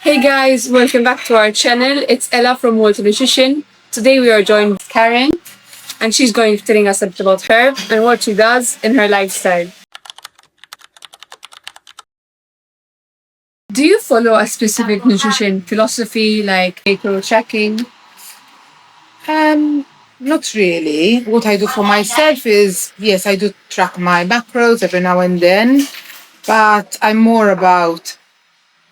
Hey guys, welcome back to our channel. It's Ella from World Nutrition. Today we are joined with Karen, and she's going to be telling us a bit about her and what she does in her lifestyle. Do you follow a specific nutrition philosophy like macro tracking? Um, Not really. What I do for myself is, yes, I do track my macros every now and then, but I'm more about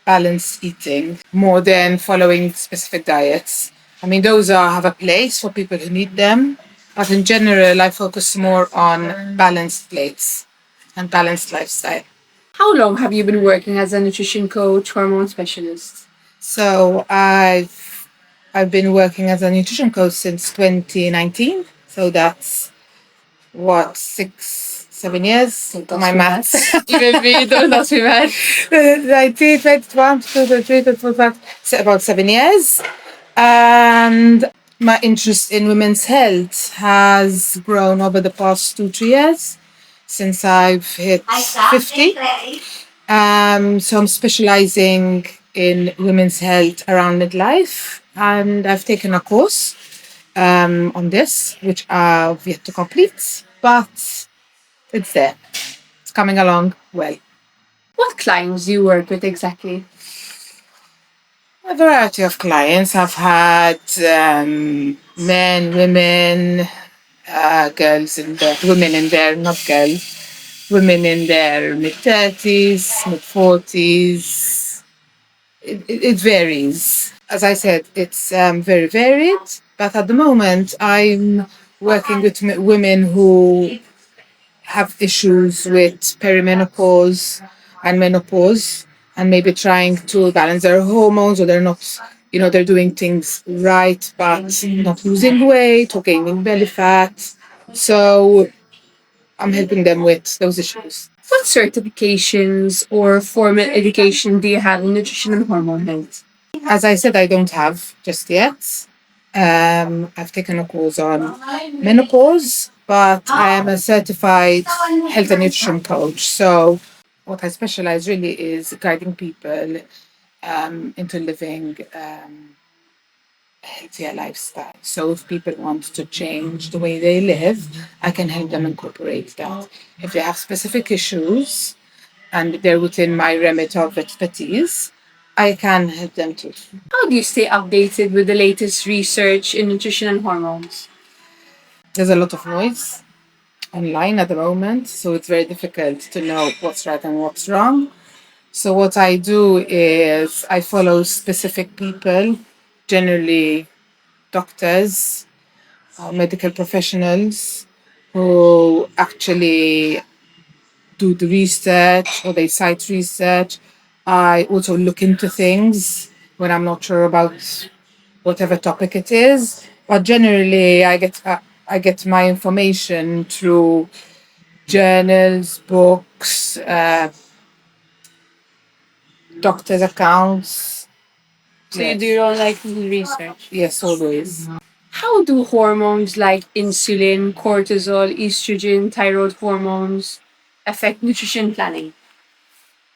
balanced eating more than following specific diets. I mean, those have a place for people who need them, but in general, I focus more on balanced plates and balanced lifestyle. How long have you been working as a nutrition coach, hormone specialist? So I've been working as a nutrition coach since 2019. So that's what 6, 7 years. My maths. Even me, don't ask me math. 19, 21, 22, 23, 24, 25, about 7 years. And my interest in women's health has grown over the past 2, 3 years since I've hit 50. So I'm specializing in women's health around midlife, and I've taken a course on this, which I've yet to complete, but it's there. It's coming along well. What clients do you work with exactly? A variety of clients. I've had men, women, girls in their women in their not girls, women in their mid 30s, mid 40s. It varies. As I said, it's very varied. But at the moment, I'm working with women who have issues with perimenopause and menopause, and maybe trying to balance their hormones, or they're not, they're doing things right, but not losing weight or gaining belly fat. So I'm helping them with those issues. What certifications or formal education do you have in nutrition and hormone health? As I said, I don't have just yet. I've taken a course on menopause, but I am a certified health and nutrition coach. So, what I specialize really is guiding people into living a healthier lifestyle. So, if people want to change the way they live, I can help them incorporate that. If they have specific issues and they're within my remit of expertise, I can help them too. How do you stay updated with the latest research in nutrition and hormones? There's a lot of noise online at the moment, so it's very difficult to know what's right and what's wrong. So what I do is I follow specific people, generally doctors, medical professionals who actually do the research or they cite research. I also look into things when I'm not sure about whatever topic it is. But generally, I get my information through journals, books, doctors' accounts. So you do your own research. Yes, always. How do hormones like insulin, cortisol, estrogen, thyroid hormones affect nutrition planning?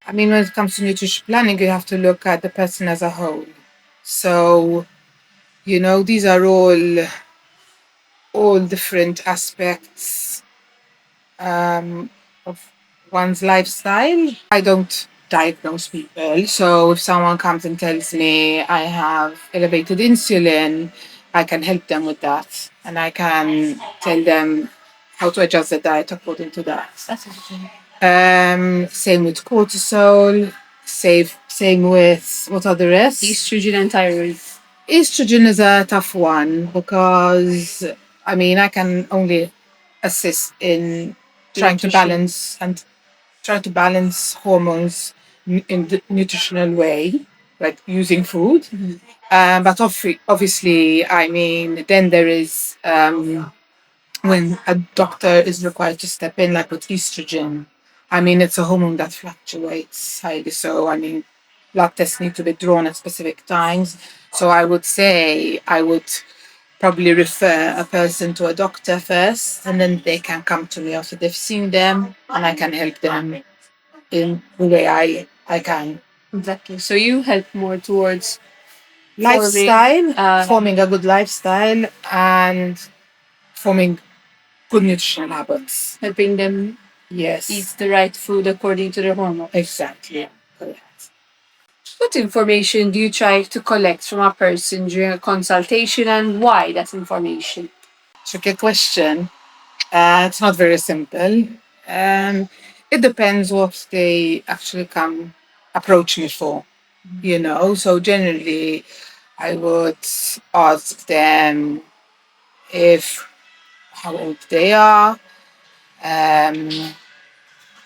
I mean, when it comes to nutrition planning, you have to look at the person as a whole. So, these are all different aspects of one's lifestyle. I don't diagnose people. So if someone comes and tells me I have elevated insulin, I can help them with that. And I can tell them how to adjust the diet according to that. That's interesting. Same with cortisol. Same with what are the rest? Estrogen and thyroid. Estrogen is a tough one because I can only assist in trying to balance hormones in the nutritional way, like using food. But obviously, then there is when a doctor is required to step in, like with estrogen. It's a hormone that fluctuates highly. So, blood tests need to be drawn at specific times. So, I would say I would probably refer a person to a doctor first, and then they can come to me after they've seen them, and I can help them in the way I can. Exactly. So you help more towards Lifestyle, forming forming a good lifestyle, and forming good nutritional habits. helping them Yes. eat the right food according to their hormones. Exactly. Correct. What information do you try to collect from a person during a consultation, and why that information? Tricky question. It's not very simple. Um, it depends what they actually come approach me for, you know. So generally, I would ask them if how old they are. Um,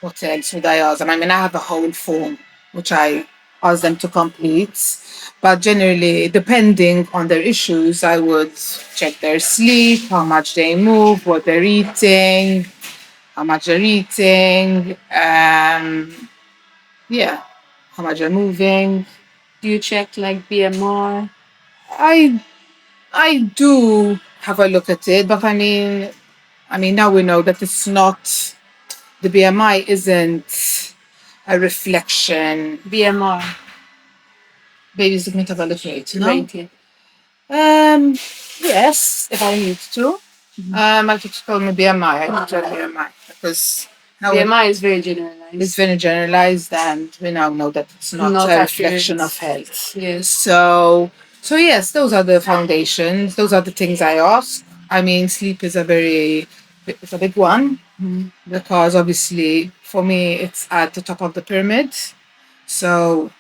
what else would I ask them? I mean, I have a whole form which I ask them to complete. But generally, depending on their issues, I would check their sleep, how much they move, what they're eating, how much they're eating, yeah, how much they're moving. Do you check like BMR? I I do have a look at it, but I mean now we know that it's not the BMI isn't a reflection. BMR. Basic metabolic rate, no? Right, yeah. Yes, if I need to. I could call me BMI. I could tell BMI because now BMI is very generalized. it's very generalized, and we now know that it's not Not a accurate. reflection of health. Yes. So yes, those are the foundations. Those are the things I ask. I mean, sleep is it's a big one because obviously for me it's at the top of the pyramid. So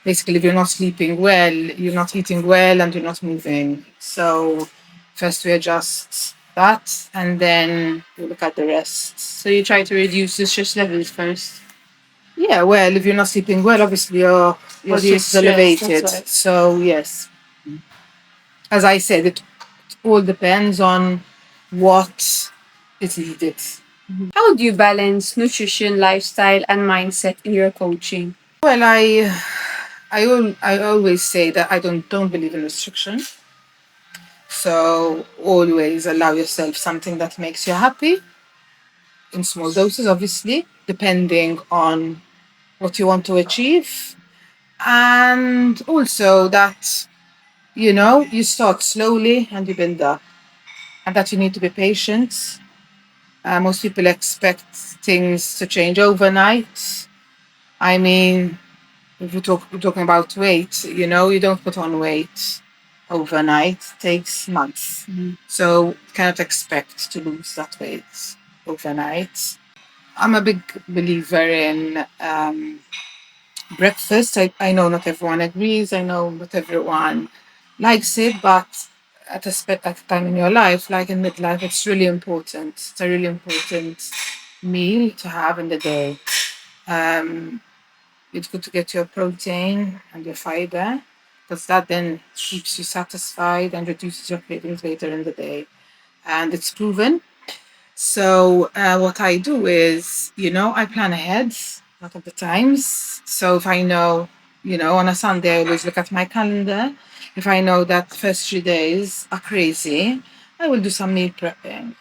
basically, if you're not sleeping well, you're not eating well, and you're not moving. So first we adjust that, and then we look at the rest. So you try to reduce the stress levels first. Yeah, well, if you're not sleeping well, obviously your Body stress is elevated. that's right. So yes, as I said, it all depends on what is needed. How do you balance nutrition, lifestyle, and mindset in your coaching? Well, I always say that I don't believe in restriction. So always allow yourself something that makes you happy in small doses, obviously, depending on what you want to achieve. And also that, you start slowly and you build up, and that you need to be patient. Most people expect things to change overnight. I mean, if we're talking about weight, you don't put on weight overnight. It takes months. So you cannot expect to lose that weight overnight. I'm a big believer in breakfast. I know not everyone agrees. I know not everyone likes it, but at a time in your life, like in midlife, it's really important. It's a really important meal to have in the day. Um, it's good to get your protein and your fiber because that then keeps you satisfied and reduces your cravings later in the day. And it's proven. So what I do is, I plan ahead a lot of the times. So if I know, on a Sunday, I always look at my calendar. If I know that the first 3 days are crazy, I will do some meal prepping.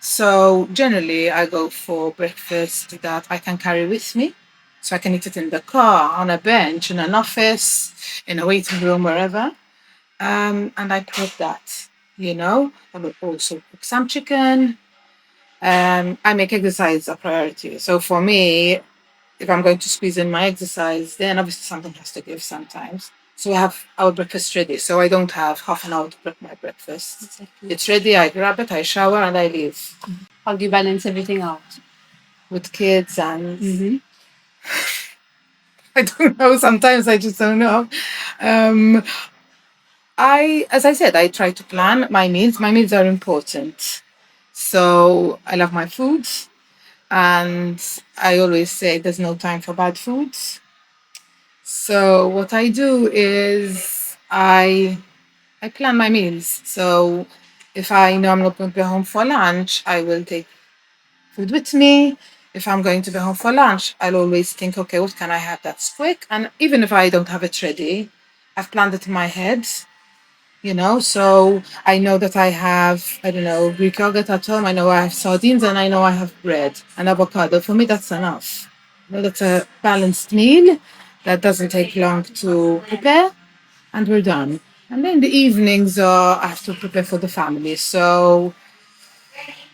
So generally, I go for breakfast that I can carry with me. So I can eat it in the car, on a bench, in an office, in a waiting room, wherever. And I prep that, I will also cook some chicken. I make exercise a priority. So for me, if I'm going to squeeze in my exercise, then obviously something has to give sometimes. So I have our breakfast ready. So I don't have half an hour to prep my breakfast. Exactly. It's ready, I grab it, I shower, and I leave. How do you balance everything out? With kids and I don't know, sometimes I just don't know. Um, as I said, I try to plan my meals. My meals are important. So I love my food. And I always say there's no time for bad foods. So what I do is I plan my meals. So if I know I'm not going to be home for lunch, I will take food with me. If I'm going to be home for lunch, I'll always think, okay, what can I have that's quick? And even if I don't have it ready, I've planned it in my head. So I know that I have, I don't know, Greek yogurt at home. I know I have sardines, and I know I have bread and avocado. For me, that's enough. That's a balanced meal That doesn't take long to prepare, and we're done. And then the evenings are I have to prepare for the family. So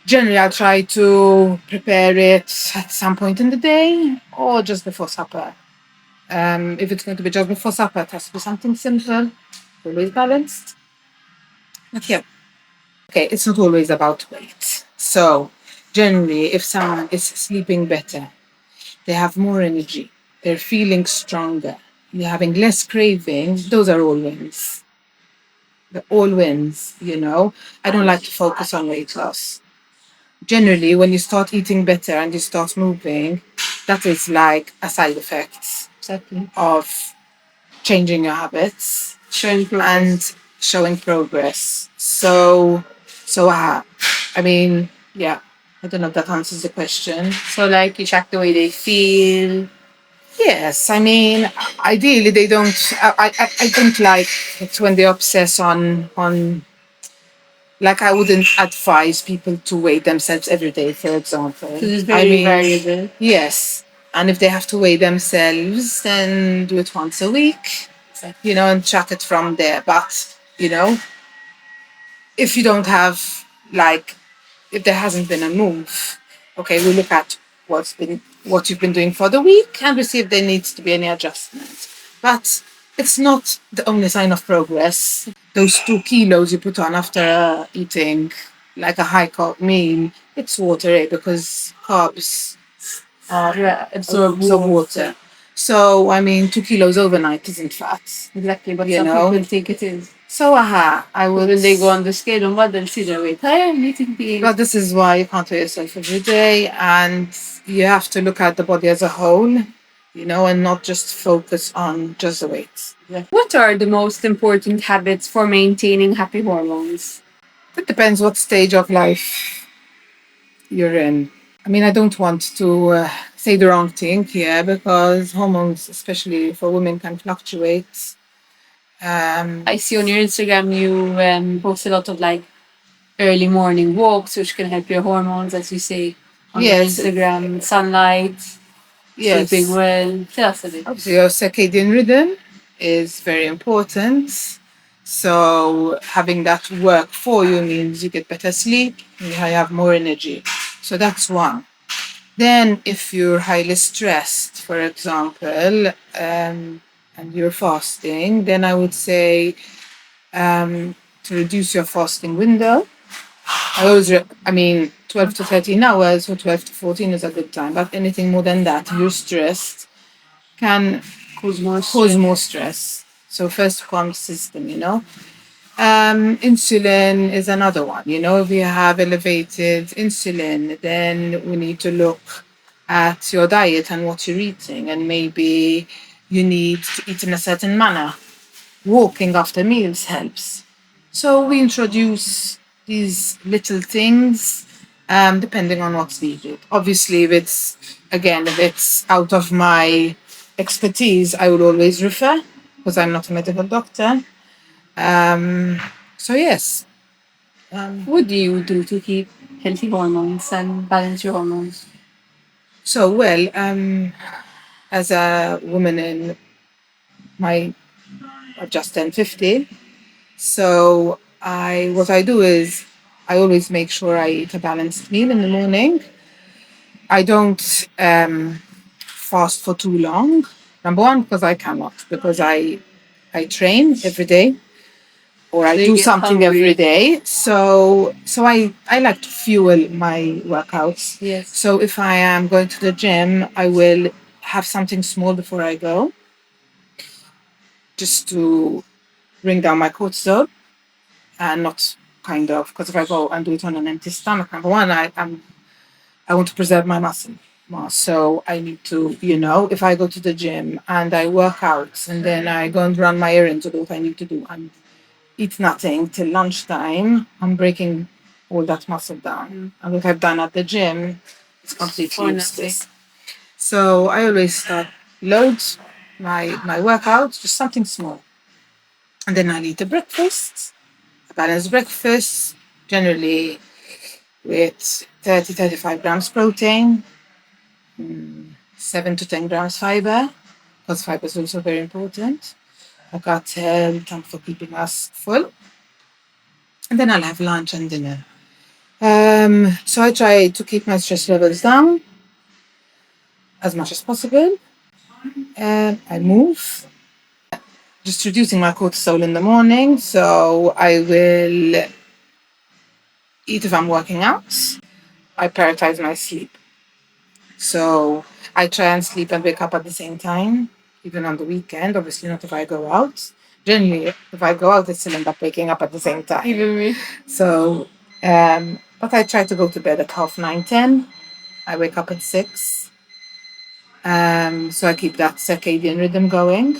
generally, I'll try to prepare it at some point in the day or just before supper. If it's going to be just before supper, it has to be something simple, always balanced. But yeah, okay, it's not always about weight. So generally, if someone is sleeping better, they have more energy, they're feeling stronger, you're having less cravings, those are all wins. They're all wins, you know. I don't like to focus on weight loss. Generally, when you start eating better and you start moving, that is like a side effect Exactly. of changing your habits Showing progress. and showing progress. So, I mean, yeah, I don't know if that answers the question. So like you track the way they feel. Yes, I mean, ideally they don't. I don't like it when they obsess on. Like I wouldn't advise people to weigh themselves every day, for example. Because it's I very mean, variable. yes, and if they have to weigh themselves, then do it once a week, you know, and track it from there. But you know, if you don't have like if there hasn't been a move, okay, we look at what you've been doing for the week and we see if there needs to be any adjustment. But it's not the only sign of progress. Those 2 kilos you put on after eating like a high carb meal, it's water, because carbs Absorb absorb water. water. So I mean, 2 kilos overnight isn't fat. Exactly, but You some know? people think it is. So I would. When they go on the scale on what they'll see their weight higher, and eating the But this is why you can't weigh yourself every day, and you have to look at the body as a whole, you know, and not just focus on just the weight. What are the most important habits for maintaining happy hormones? It depends what stage of life you're in. I mean, I don't want to say the wrong thing here because hormones, especially for women, can fluctuate. I see on your Instagram you post a lot of like early morning walks, which can help your hormones, as you say on your Yes. Instagram. Sunlight, Yes. sleeping well. Tell us a bit. Obviously, your circadian rhythm is very important. So having that work for you means you get better sleep, you have more energy. So that's one. Then, if you're highly stressed, for example, and you're fasting, then I would say to reduce your fasting window. I mean, 12 to 13 hours or 12 to 14 is a good time, but anything more than that, you're stressed, can cause more stress. So first comes system, you know. Insulin is another one. You know, if you have elevated insulin, then we need to look at your diet and what you're eating, and maybe you need to eat in a certain manner. Walking after meals helps. So we introduce these little things depending on what's needed. Obviously, if it's out of my expertise, I would always refer because I'm not a medical doctor. So yes. What do you do to keep healthy hormones and balance your hormones? So well, as a woman in my I've just turned 50, so what I do is I always make sure I eat a balanced meal in the morning. I don't fast for too long. Number one, because I cannot, because I train every day or I do something every day. So I like to fuel my workouts. Yes. So if I am going to the gym, I will have something small before I go, just to bring down my cortisol and not kind of because if I go and do it on an empty stomach, number one, I want to preserve my muscle mass. So I need to, you know, if I go to the gym and I work out and then I go and run my errands or do what I need to do and eat nothing till lunchtime, I'm breaking all that muscle down. And what I've done at the gym is completely useless. So I always start load my workouts, just something small. And then I'll eat a breakfast, a balanced breakfast, generally with 35 grams protein, 7 to 10 grams fiber, because fiber is also very important. Our gut health and for keeping us full. And then I'll have lunch and dinner. So I try to keep my stress levels down as much as possible. I move, just reducing my cortisol in the morning. So I will eat if I'm working out. I prioritize my sleep. So I try and sleep and wake up at the same time, even on the weekend. Obviously, not if I go out. Generally, if I go out, I still end up waking up at the same time. Even me. So, but I try to go to bed at 9:30, 10. I wake up at 6. So I keep that circadian rhythm going.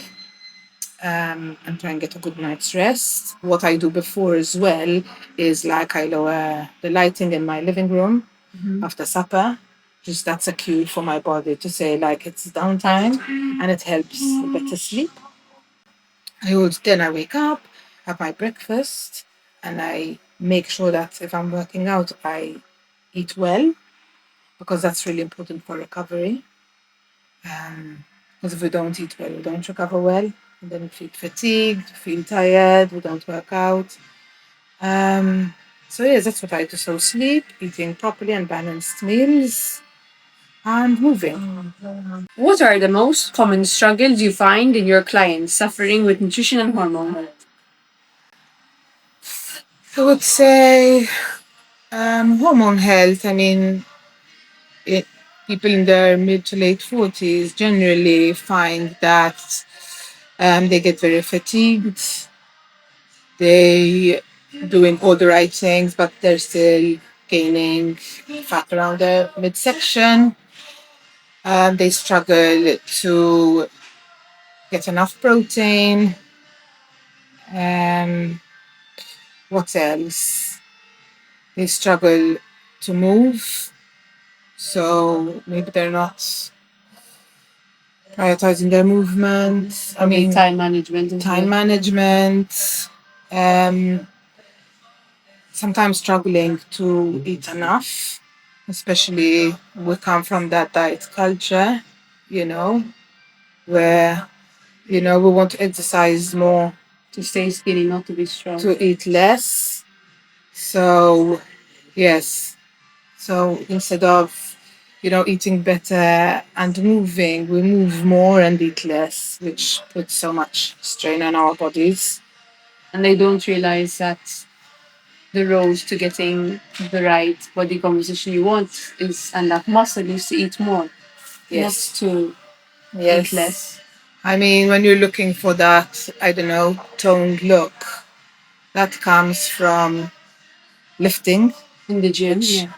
And try and get a good night's rest. What I do before as well is like I lower the lighting in my living room after supper. Just that's a cue for my body to say like it's downtime, and it helps better sleep. Then I wake up, have my breakfast, and I make sure that if I'm working out, I eat well because that's really important for recovery. Because if we don't eat well, we don't recover well. And then we feel fatigued, feel tired, we don't work out. So yes, that's what I do. So sleep, eating properly and balanced meals, and moving. What are the most common struggles you find in your clients suffering with nutrition and hormone health? I would say hormone health. I mean, it, people in their mid to late 40s generally find that they get very fatigued. They doing all the right things, but they're still gaining fat around the midsection. They struggle to get enough protein. Um, what else? They struggle to move. So maybe they're not prioritizing their movement. I mean, Time management. time management. Um, Sometimes struggling to eat enough, especially we come from that diet culture, you know, where, we want to exercise more, To stay skinny, not to be strong. to eat less. So, yes. So instead of, eating better and moving, we move more and eat less, which puts so much strain on our bodies. And they don't realize that the road to getting the right body composition you want is, and that muscle is to eat more, Yes. not to Yes. eat less. I mean, when you're looking for that, I don't know, toned look, that comes from lifting In the gym, which yeah.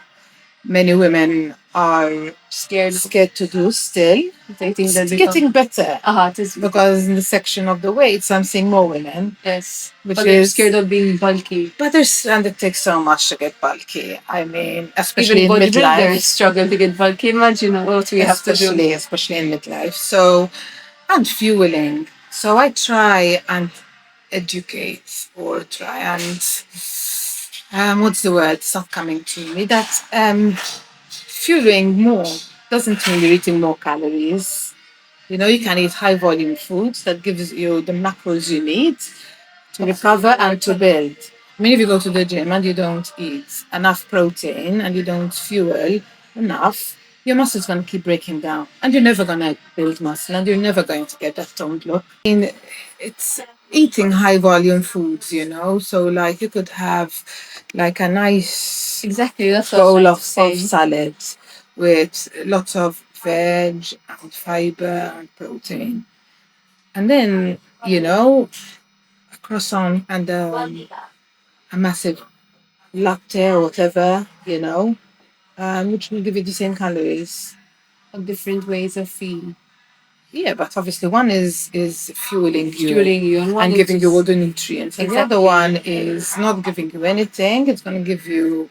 many women are scared to do still. They think they'll It's become... getting better It is. because in the section of the weights, I'm seeing more women. Yes. Which But they're is scared of being bulky. But and it takes so much to get bulky. I mean, especially Even in bodybuilders midlife. struggle to get bulky. Imagine what we have to do. Especially in midlife. So, and fueling. So I try and educate or try and what's the word? It's not coming to me. That fueling more doesn't mean you're eating more calories. You can eat high volume foods that gives you the macros you need to recover and to build. I mean, if you go to the gym and you don't eat enough protein and you don't fuel enough, your muscle's going to keep breaking down and you're never going to build muscle and you're never going to get that toned look. I mean, it's eating high volume foods, so like you could have like a nice Exactly, that's bowl of salad with lots of veg and fiber and protein. And then, a croissant and a massive latte or whatever, which will give you the same calories. Of different ways of feeding. Yeah, but obviously one is fueling you, and, and giving you all the nutrients. And Exactly. the other one is not giving you anything. It's going to give you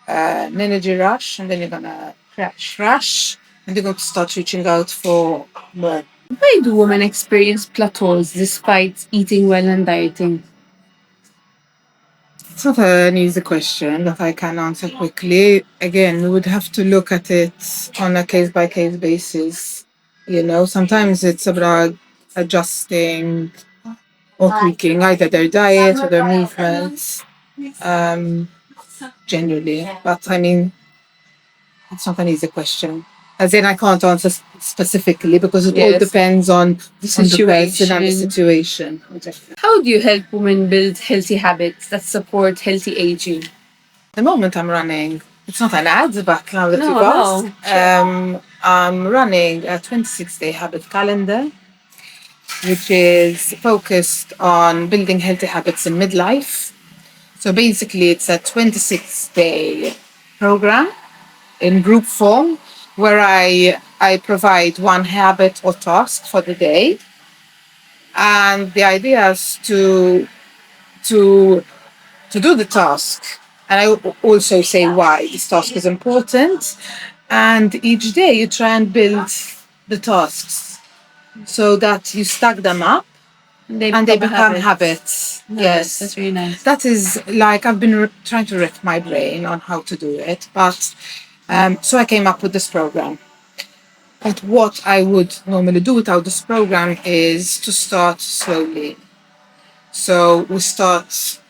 an energy rush, and then you're going to crash, and you're going to start reaching out for more. Why do women experience plateaus despite eating well and dieting? It's not an easy question that I can answer quickly. Again, we would have to look at it on a case by case basis. Sometimes it's about adjusting or tweaking either their diet or their movements, um, generally. But I mean, it's not an easy question. As in, I can't answer specifically because it all depends on the person and the situation. How do you help women build healthy habits that support healthy aging? The moment I'm running, it's not an ad, but now that No, you've asked, no. I'm running a 26-day habit calendar, which is focused on building healthy habits in midlife. So basically, it's a 26-day program in group form where I provide one habit or task for the day. And the idea is to do the task. And I also say why this task is important. And each day you try and build the tasks so that you stack them up and they become habits. Nice. Yes. That's really nice. That is like I've been trying to wreck my brain on how to do it. But so I came up with this program. But what I would normally do without this program is to start slowly. So we start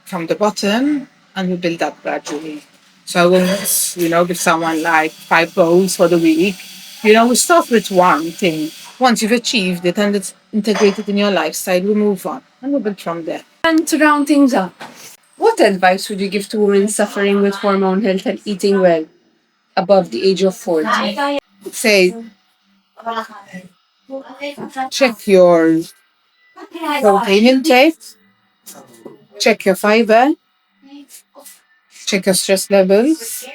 from the bottom and we build up gradually. So I won't, give someone like 5 goals for the week. We start with one thing. Once you've achieved it and it's integrated in your lifestyle, we move on and we build from there. And to round things up, what advice would you give to women suffering with hormone health and eating well above the age of 40? Say, check your protein intake, check your fiber, check your stress levels,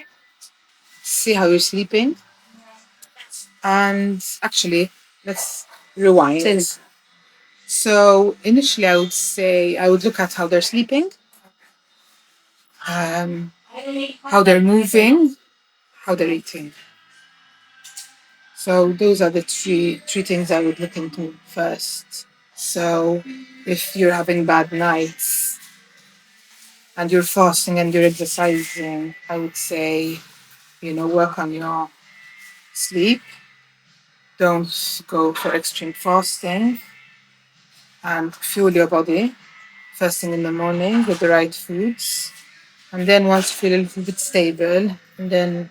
see how you're sleeping. And actually, let's rewind. So initially, I would say I would look at how they're sleeping, how they're moving, how they're eating. So those are the three things I would look into first. So if you're having bad nights and you're fasting and you're exercising, I would say, work on your sleep. Don't go for extreme fasting and fuel your body first thing in the morning with the right foods. And then once you feel a little bit stable, and then,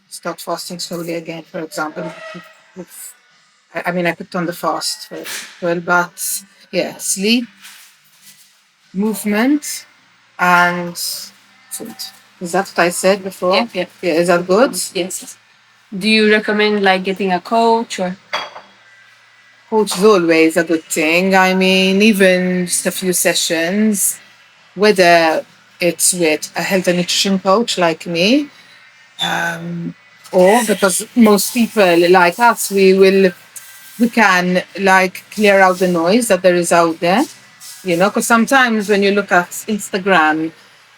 start fasting slowly again, for example. I put on the fast first. Well, but yeah, sleep, movement, and food. Is that what I said before? Yep. Yeah, is that good? Yes. Do you recommend getting a coach or? Coach is always a good thing. I mean, even just a few sessions, whether it's with a health and nutrition coach like me, or because most people like us, we can clear out the noise that there is out there, because sometimes when you look at Instagram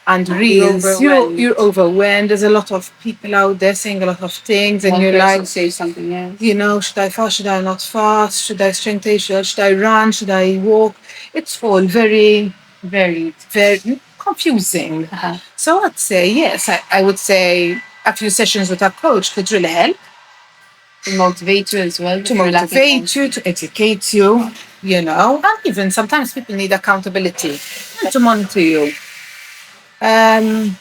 and reels, you're overwhelmed. There's a lot of people out there saying a lot of things, and you're like, say something else. should I fast? Should I not fast? Should I strengthen? Should I run? Should I walk? It's all very, very confusing. So I'd say yes. I would say a few sessions with a coach could really help. To motivate you as well. To motivate you, to educate you, and even sometimes people need accountability and to monitor you. And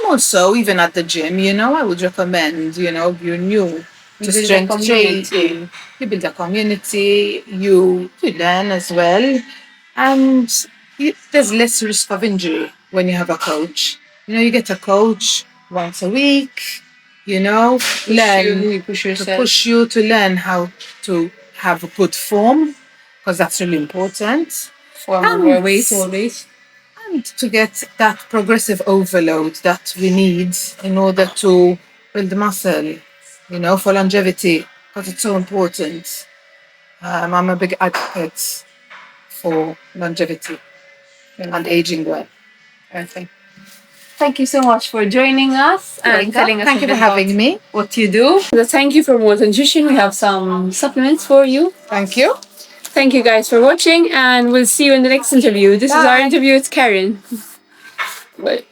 also, even at the gym, I would recommend, you're new to strength training. You build a community, you learn as well. And there's less risk of injury when you have a coach. You get a coach once a week, push you to learn how to have a good form, because that's really important. Form over weight always. And to get that progressive overload that we need in order to build muscle, for longevity, because it's so important. I'm a big advocate for longevity and aging well. Perfect. Thank you so much for joining us and telling us Thank you for having me. What you do. Thank you for More Nutrition. We have some supplements for you. Thank you. Thank you guys for watching, and we'll see you in the next interview. This is our interview with Karyn. Bye.